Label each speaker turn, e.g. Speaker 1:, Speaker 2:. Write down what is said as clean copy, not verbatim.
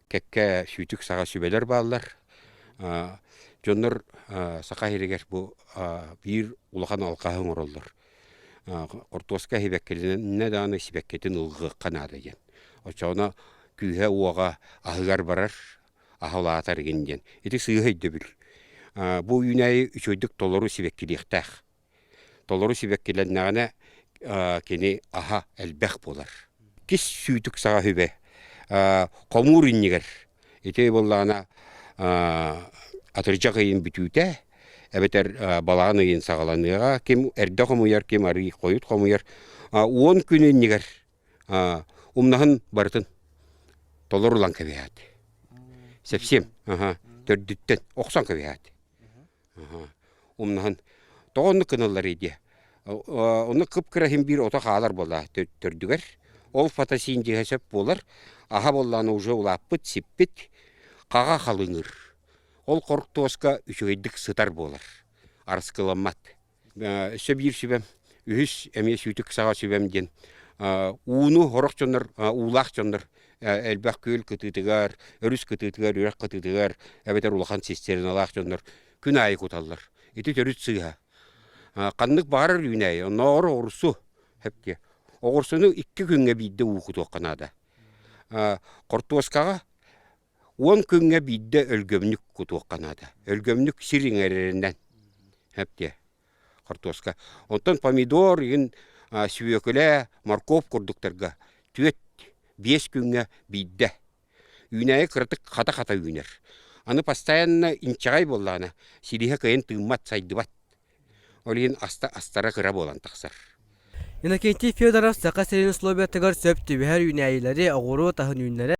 Speaker 1: кәккә сүйтік саға сүбелер баллар. Жоннор сақа херегер бұл бір улахан алқағын ороллар. Ортоска хебеккеліне даны сибеккетін ұлғы қанады ген. Очауна күйе уаға ахығар барар, ахылатар генден. Еті сыйғы өйді біл. Бұл үйнәйі үшөйдік толору сибеккеліктәқ. Толору сибеккеленнағына кені аха әлбәқ болар. Кес сүйтік саға хөбе. Қомур иннегер. Еті боллағына атыржақ үйін бүтүйті. Әбетер балағын үйін сағаланыға. Кем әрді қомуяр, кем арғы қойыт қомуяр. 10 күн иннегер. Умнағын барытын. Толору лан кәбейәді. Сәпсем. Төрдіттен. Оқсан кәбейәді. Умнағын. Тоғынны кыналар еді. Оны қып-кірахим бір ота қалар бола төрдігер. Ол фотосин дегесеп болар. Аға болланы уже улаппыт, сиппіт, қаға қалыңыр. Ол қорықтуасқа үшігейдік сытар болар. Арыскыламат. Үсі бір сүбәм, үхіс әме сүйтік саға сүбәмден. Уыну хорақ жоныр, улақ жоныр. Әлбәқ көл күтітігер, өріс күтітігер, үрәк күтітігер, әбетер улақан сестерін алақ жоныр. Күн айы күталар. Еті төріт сыға. Қаннық бағарыр үйнәй, оңыр орысу. Әпке. Оғырсыны 2 күнге бейді ұқыт оқынады. Қортуасқаға 10 күнге бейді өлгөмнік күт оқынады. Өлгөмнік сирин әрерінден. Әпке. Қортуасқа. Онтан помидор, сүйекілі, морков күрдіктарға 4-5 күнге бейді. Үйнәйі қыртық қата-қата үйнер. Аны постоянно инчағай болланы. Сирихе кайын тыммат сайдыбат. Олейін астара қыра болан тақсар.
Speaker 2: Иннокентий Федоров сақа сәрін условия тығар сөпті бәр үйнәйілері ағыру тағын үйнері